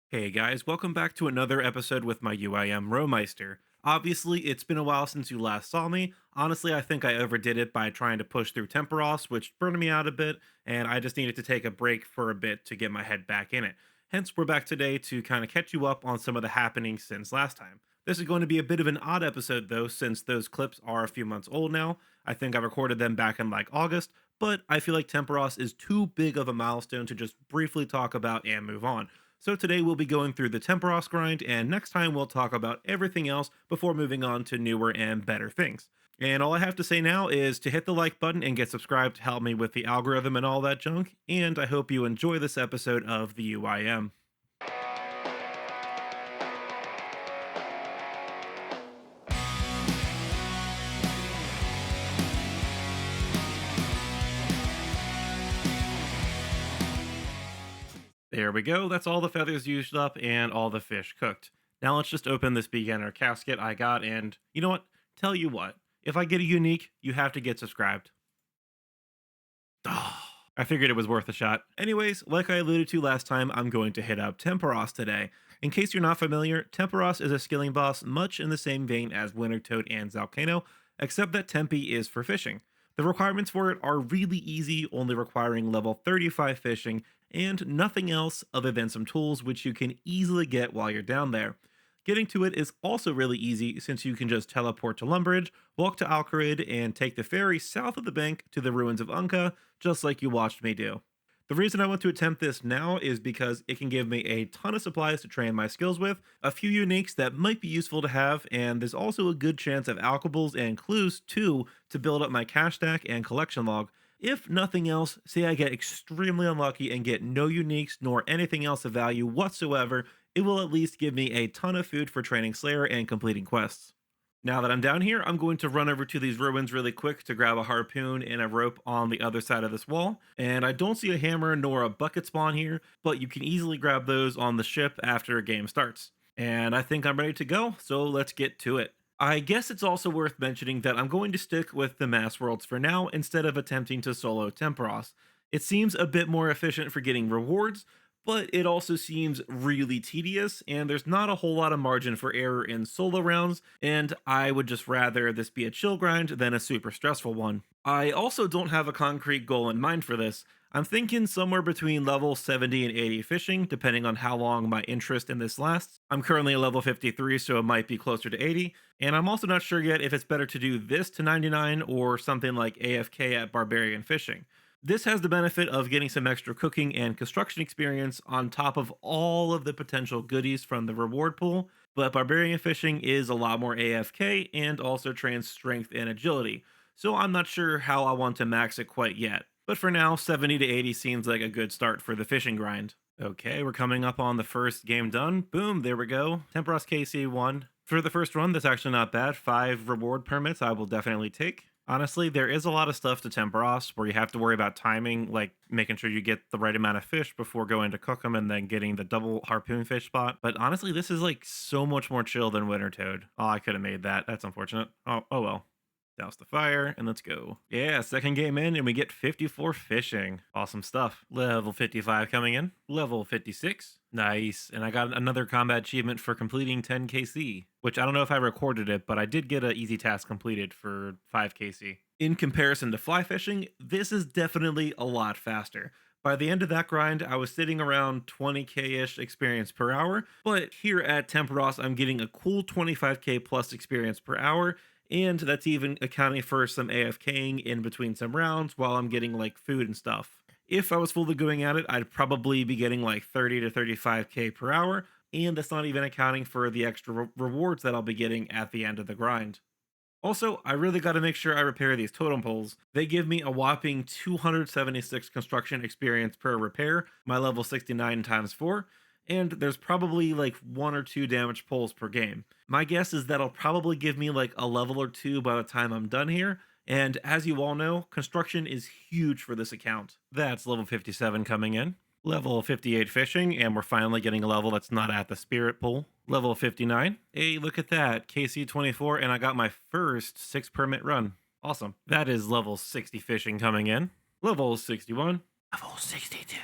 Hey guys, welcome back to another episode with my UIM Rowmeister. Obviously, it's been a while since you last saw me. Honestly, I think I overdid it by trying to push through Tempoross, which burned me out a bit, and I just needed to take a break for a bit to get my head back in it. Hence, we're back today to kind of catch you up on some of the happenings since last time. This is going to be a bit of an odd episode though, since those clips are a few months old now. I think I recorded them back in like August, but I feel like Tempoross is too big of a milestone to just briefly talk about and move on. So today we'll be going through the Tempoross grind, and next time we'll talk about everything else before moving on to newer and better things. And all I have to say now is to hit the like button and get subscribed to help me with the algorithm and all that junk, and I hope you enjoy this episode of the UIM. There we go, that's all the feathers used up and all the fish cooked. Now let's just open this beginner casket I got, and you know what? Tell you what, if I get a unique, you have to get subscribed. I figured it was worth a shot. Anyways, like I alluded to last time, I'm going to hit up Tempoross today. In case you're not familiar, Tempoross is a skilling boss much in the same vein as Winter Toad and Zalcano, except that Tempe is for fishing. The requirements for it are really easy, only requiring level 35 fishing and nothing else other than some tools which you can easily get while you're down there. Getting to it is also really easy since you can just teleport to Lumbridge, walk to Alcarid, and take the ferry south of the bank to the Ruins of Unkah, just like you watched me do. The reason I want to attempt this now is because it can give me a ton of supplies to train my skills with, a few uniques that might be useful to have, and there's also a good chance of alchables and clues too to build up my cash stack and collection log. If nothing else, say I get extremely unlucky and get no uniques nor anything else of value whatsoever, it will at least give me a ton of food for training Slayer and completing quests. Now that I'm down here, I'm going to run over to these ruins really quick to grab a harpoon and a rope on the other side of this wall. And I don't see a hammer nor a bucket spawn here, but you can easily grab those on the ship after a game starts. And I think I'm ready to go, so let's get to it. I guess it's also worth mentioning that I'm going to stick with the mass worlds for now instead of attempting to solo Tempoross. It seems a bit more efficient for getting rewards, but it also seems really tedious, and there's not a whole lot of margin for error in solo rounds, and I would just rather this be a chill grind than a super stressful one. I also don't have a concrete goal in mind for this. I'm thinking somewhere between level 70 and 80 fishing, depending on how long my interest in this lasts. I'm currently at level 53, so it might be closer to 80, and I'm also not sure yet if it's better to do this to 99 or something like AFK at Barbarian Fishing. This has the benefit of getting some extra cooking and construction experience on top of all of the potential goodies from the reward pool, but barbarian fishing is a lot more AFK and also trains strength and agility, so I'm not sure how I want to max it quite yet. But for now, 70 to 80 seems like a good start for the fishing grind. Okay, we're coming up on the first game done. Boom, there we go. Tempoross KC 1. For the first run, that's actually not bad. 5 reward permits I will definitely take. Honestly, there is a lot of stuff to Tempoross where you have to worry about timing, like making sure you get the right amount of fish before going to cook them and then getting the double harpoon fish spot. But honestly, this is like so much more chill than Winter Toad. Oh, I could have made that. That's unfortunate. Oh well. Douse the fire and let's go. Yeah, second game in and we get 54 fishing. Awesome stuff. Level 55 coming in. Level 56. Nice. And I got another combat achievement for completing 10 KC, which I don't know if I recorded it, but I did get an easy task completed for 5 KC. In comparison to fly fishing, this is definitely a lot faster. By the end of that grind, I was sitting around 20k-ish experience per hour, but here at Tempoross, I'm getting a cool 25k plus experience per hour, and that's even accounting for some AFKing in between some rounds while I'm getting like food and stuff. If I was fully going at it, I'd probably be getting like 30 to 35k per hour, and that's not even accounting for the extra rewards that I'll be getting at the end of the grind. Also, I really got to make sure I repair these totem poles. They give me a whopping 276 construction experience per repair, my level 69 times 4, and there's probably like 1 or 2 damaged poles per game. My guess is that'll probably give me like a level or 2 by the time I'm done here, and as you all know, construction is huge for this account. That's level 57 coming in. Level 58 fishing, and we're finally getting a level that's not at the spirit pool. Level 59. Hey, look at that. KC 24, and I got my first 6 permit run. Awesome. That is level 60 fishing coming in. Level 61. Level 62.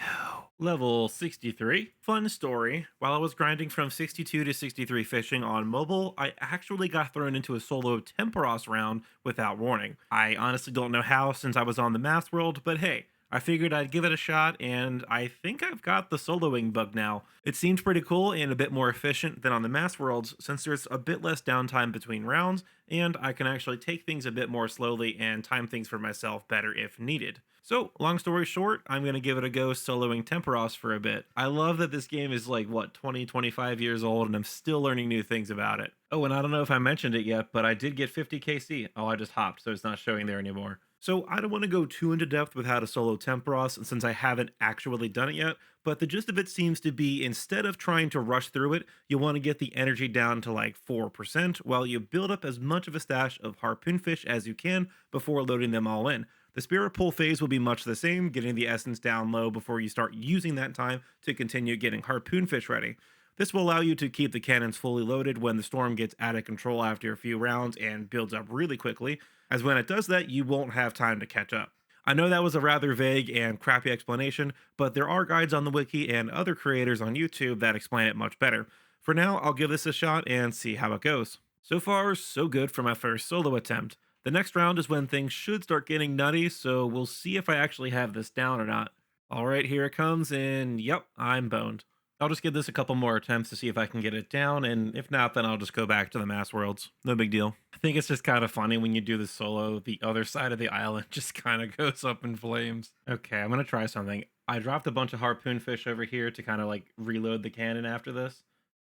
Level 63. Fun story. While I was grinding from 62 to 63 fishing on mobile, I actually got thrown into a solo Tempoross round without warning. I honestly don't know how since I was on the Mass World, but hey, I figured I'd give it a shot, and I think I've got the soloing bug now. It seems pretty cool and a bit more efficient than on the Mass Worlds since there's a bit less downtime between rounds, and I can actually take things a bit more slowly and time things for myself better if needed. So, long story short, I'm going to give it a go soloing Tempoross for a bit. I love that this game is like, what, 20, 25 years old, and I'm still learning new things about it. Oh, and I don't know if I mentioned it yet, but I did get 50 KC. Oh, I just hopped, so it's not showing there anymore. So, I don't want to go too into depth with how to solo Tempoross since I haven't actually done it yet, but the gist of it seems to be instead of trying to rush through it, you want to get the energy down to like 4% while you build up as much of a stash of harpoon fish as you can before loading them all in. The spirit pull phase will be much the same, getting the essence down low before you start using that time to continue getting harpoon fish ready. This will allow you to keep the cannons fully loaded when the storm gets out of control after a few rounds and builds up really quickly, as when it does that, you won't have time to catch up. I know that was a rather vague and crappy explanation, but there are guides on the wiki and other creators on YouTube that explain it much better. For now, I'll give this a shot and see how it goes. So far, so good for my first solo attempt. The next round is when things should start getting nutty, so we'll see if I actually have this down or not. Alright, here it comes, and yep, I'm boned. I'll just give this a couple more attempts to see if I can get it down, and if not, then I'll just go back to the Mass Worlds. No big deal. I think it's just kind of funny when you do the solo, the other side of the island just kind of goes up in flames. Okay, I'm gonna try something. I dropped a bunch of harpoon fish over here to kind of like reload the cannon after this,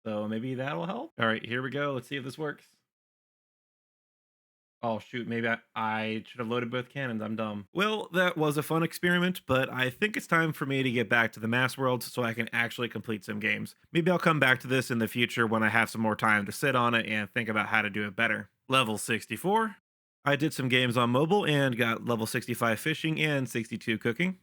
so maybe that'll help. Alright, here we go. Let's see if this works. Oh shoot, maybe I should have loaded both cannons. I'm dumb. Well, that was a fun experiment, but I think it's time for me to get back to the Mass Worlds so I can actually complete some games. Maybe I'll come back to this in the future when I have some more time to sit on it and think about how to do it better. Level 64. I did some games on mobile and got level 65 fishing and 62 cooking.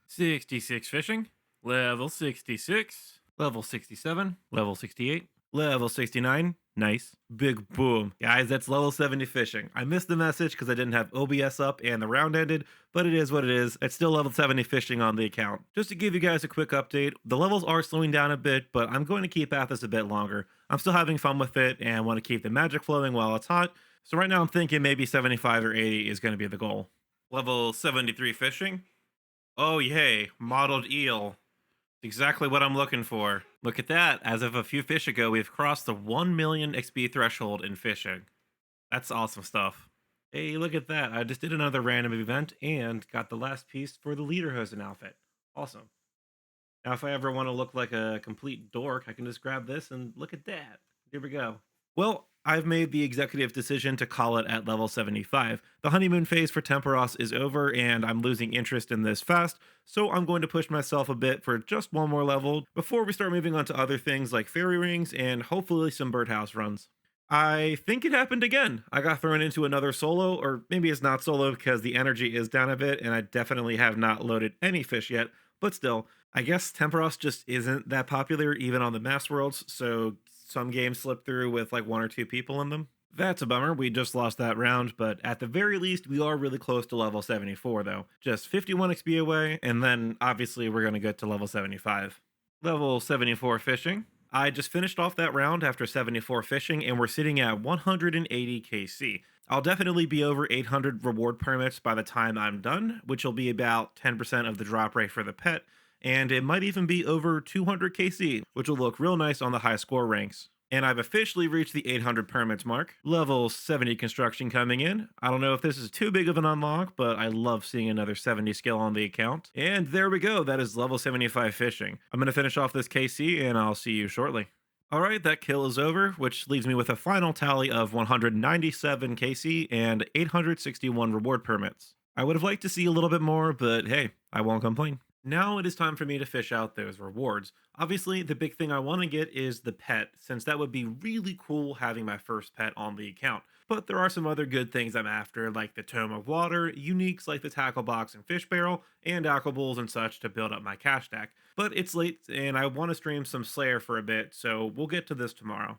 66 fishing. Level 66. Level 67. Level 68. Level 69. Nice. Big boom. Guys, that's level 70 fishing. I missed the message because I didn't have OBS up and the round ended, but it is what it is. It's still level 70 fishing on the account. Just to give you guys a quick update, the levels are slowing down a bit, but I'm going to keep at this a bit longer. I'm still having fun with it and want to keep the magic flowing while it's hot, so right now I'm thinking maybe 75 or 80 is going to be the goal. Level 73 fishing. Oh yay, modeled eel. Exactly what I'm looking for. Look at that. As of a few fish ago, we've crossed the 1 million XP threshold in fishing. That's awesome stuff. Hey, look at that. I just did another random event and got the last piece for the Lederhosen outfit. Awesome. Now, if I ever want to look like a complete dork, I can just grab this and look at that. Here we go. Well, I've made the executive decision to call it at level 75. The honeymoon phase for Tempoross is over, and I'm losing interest in this fast, so I'm going to push myself a bit for just one more level before we start moving on to other things like fairy rings and hopefully some birdhouse runs. I think it happened again. I got thrown into another solo, or maybe it's not solo because the energy is down a bit, and I definitely have not loaded any fish yet, but still, I guess Tempoross just isn't that popular even on the Mass Worlds, so some games slip through with like one or two people in them. That's a bummer. We just lost that round, but at the very least, we are really close to level 74, though. Just 51 XP away, and then obviously we're going to get to level 75. Level 74 fishing. I just finished off that round after 74 fishing, and we're sitting at 180 KC. I'll definitely be over 800 reward permits by the time I'm done, which will be about 10% of the drop rate for the pet, and it might even be over 200 KC, which will look real nice on the high score ranks. And I've officially reached the 800 permits mark. Level 70 construction coming in. I don't know if this is too big of an unlock, but I love seeing another 70 skill on the account. And there we go, that is level 75 fishing. I'm going to finish off this KC and I'll see you shortly. Alright, that kill is over, which leaves me with a final tally of 197 KC and 861 reward permits. I would have liked to see a little bit more, but hey, I won't complain. Now it is time for me to fish out those rewards. Obviously, the big thing I want to get is the pet, since that would be really cool having my first pet on the account. But there are some other good things I'm after, like the Tome of Water, uniques like the Tackle Box and Fish Barrel, and Aquables and such to build up my cash stack. But it's late, and I want to stream some Slayer for a bit, so we'll get to this tomorrow.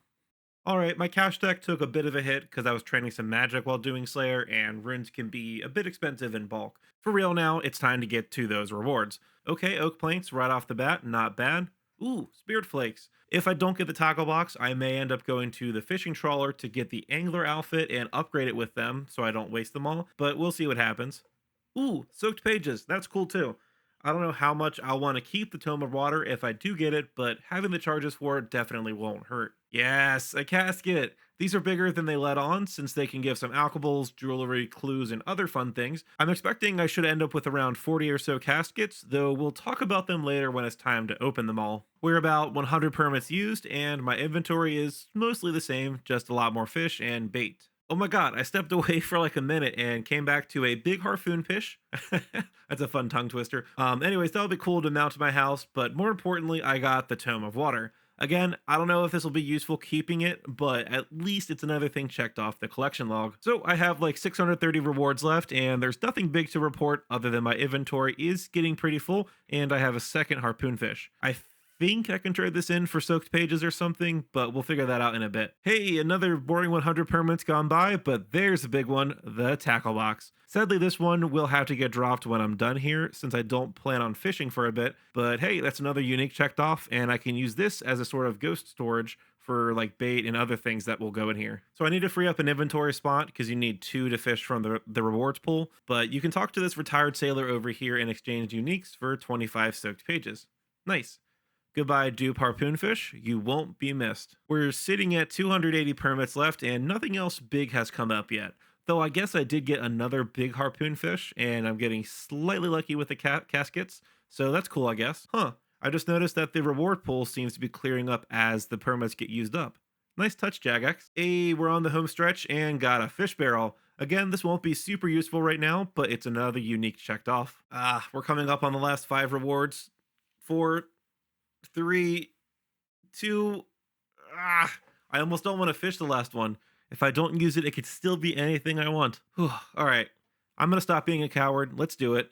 Alright, my cash deck took a bit of a hit because I was training some magic while doing Slayer, and runes can be a bit expensive in bulk. For real now, it's time to get to those rewards. Okay, oak planks right off the bat, not bad. Ooh, spirit flakes. If I don't get the tackle box, I may end up going to the fishing trawler to get the angler outfit and upgrade it with them so I don't waste them all, but we'll see what happens. Ooh, soaked pages. That's cool too. I don't know how much I'll want to keep the Tome of Water if I do get it, but having the charges for it definitely won't hurt. Yes, a casket. These are bigger than they let on since they can give some alcohols, jewelry, clues, and other fun things. I'm expecting I should end up with around 40 or so caskets, though we'll talk about them later when it's time to open them all. We're about 100 permits used, and my inventory is mostly the same, just a lot more fish and bait. Oh my god, I stepped away for like a minute and came back to a big harpoon fish. That's a fun tongue twister. Anyways, that'll be cool to mount to my house, but more importantly, I got the Tome of Water. Again, I don't know if this will be useful keeping it, but at least it's another thing checked off the collection log. So I have like 630 rewards left, and there's nothing big to report other than my inventory is getting pretty full, and I have a second harpoon fish. I think I can trade this in for soaked pages or something, but we'll figure that out in a bit. Hey, another boring 100 permits gone by, but there's a big one, the tackle box. Sadly, this one will have to get dropped when I'm done here, since I don't plan on fishing for a bit, but hey, that's another unique checked off, and I can use this as a sort of ghost storage for like bait and other things that will go in here. So I need to free up an inventory spot because you need 2 to fish from the rewards pool, but you can talk to this retired sailor over here and exchange uniques for 25 soaked pages. Nice. Goodbye, dupe harpoonfish. You won't be missed. We're sitting at 280 permits left, and nothing else big has come up yet. Though I guess I did get another big harpoonfish, and I'm getting slightly lucky with the caskets, so that's cool, I guess. Huh. I just noticed that the reward pool seems to be clearing up as the permits get used up. Nice touch, Jagex. Hey, we're on the home stretch and got a fish barrel. Again, this won't be super useful right now, but it's another unique checked off. We're coming up on the last 5 rewards. 4, 3, 2. I almost don't want to fish the last one. If I don't use it, it could still be anything I want. Whew. All right. I'm going to stop being a coward. Let's do it.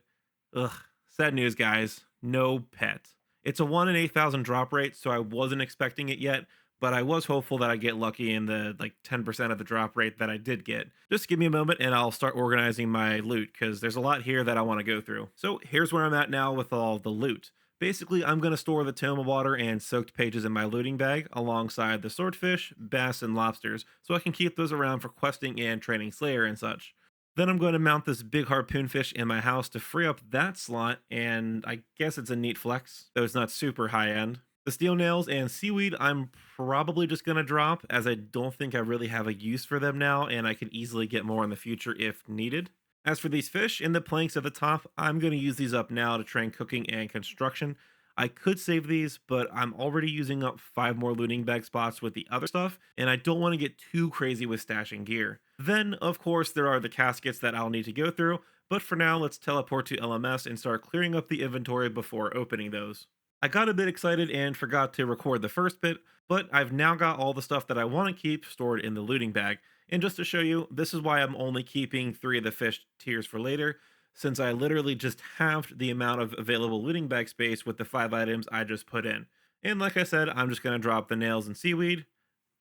Ugh. Sad news, guys. No pet. It's a 1 in 8,000 drop rate, so I wasn't expecting it yet, but I was hopeful that I get lucky in the like 10% of the drop rate that I did get. Just give me a moment and I'll start organizing my loot because there's a lot here that I want to go through. So here's where I'm at now with all the loot. Basically, I'm going to store the Tome of Water and soaked pages in my looting bag alongside the swordfish, bass, and lobsters, so I can keep those around for questing and training Slayer and such. Then I'm going to mount this big harpoonfish in my house to free up that slot, and I guess it's a neat flex, though it's not super high end. The steel nails and seaweed I'm probably just going to drop, as I don't think I really have a use for them now, and I can easily get more in the future if needed. As for these fish and the planks at the top, I'm going to use these up now to train cooking and construction. I could save these, but I'm already using up 5 more looting bag spots with the other stuff, and I don't want to get too crazy with stashing gear. Then, of course, there are the caskets that I'll need to go through, but for now, let's teleport to LMS and start clearing up the inventory before opening those. I got a bit excited and forgot to record the first bit, but I've now got all the stuff that I want to keep stored in the looting bag. And just to show you, this is why I'm only keeping 3 of the fish tiers for later, since I literally just halved the amount of available looting bag space with the 5 items I just put in. And like I said, I'm just going to drop the nails and seaweed.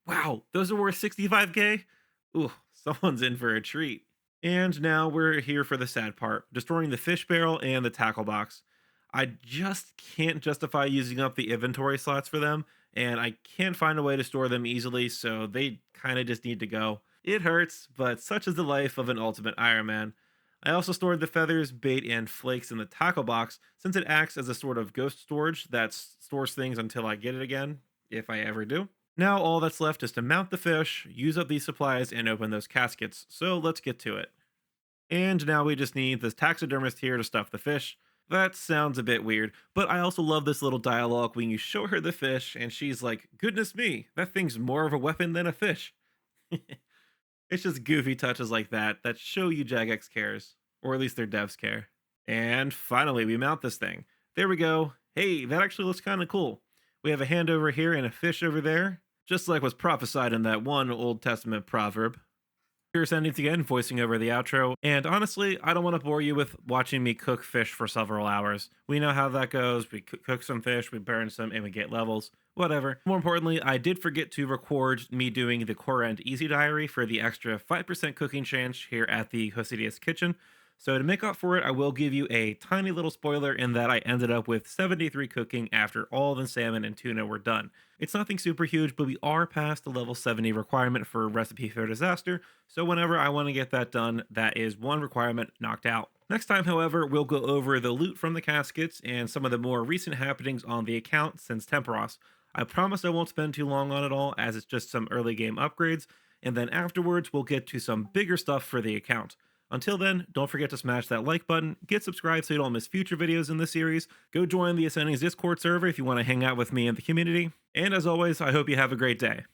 Wow, those are worth 65k? Ooh, someone's in for a treat. And now we're here for the sad part, destroying the fish barrel and the tackle box. I just can't justify using up the inventory slots for them, and I can't find a way to store them easily, so they kind of just need to go. It hurts, but such is the life of an ultimate Iron Man. I also stored the feathers, bait, and flakes in the tackle box since it acts as a sort of ghost storage that stores things until I get it again, if I ever do. Now all that's left is to mount the fish, use up these supplies, and open those caskets, so let's get to it. And now we just need this taxidermist here to stuff the fish. That sounds a bit weird, but I also love this little dialogue when you show her the fish and she's like, goodness me, that thing's more of a weapon than a fish. It's just goofy touches like that that show you Jagex cares, or at least their devs care. And finally, we mount this thing. There we go. Hey, that actually looks kind of cool. We have a hand over here and a fish over there, just like was prophesied in that one Old Testament proverb. Here's Endings again, voicing over the outro. And honestly, I don't want to bore you with watching me cook fish for several hours. We know how that goes. We cook some fish, we burn some, and we get levels. Whatever. More importantly, I did forget to record me doing the Core End Easy Diary for the extra 5% cooking chance here at the Hosidious Kitchen. So to make up for it, I will give you a tiny little spoiler in that I ended up with 73 cooking after all the salmon and tuna were done. It's nothing super huge, but we are past the level 70 requirement for Recipe for Disaster, so whenever I want to get that done, that is one requirement knocked out. Next time, however, we'll go over the loot from the caskets and some of the more recent happenings on the account since Tempoross. I promise I won't spend too long on it all, as it's just some early game upgrades, and then afterwards we'll get to some bigger stuff for the account. Until then, don't forget to smash that like button, get subscribed so you don't miss future videos in this series, go join the Ascending's Discord server if you want to hang out with me and the community, and as always, I hope you have a great day.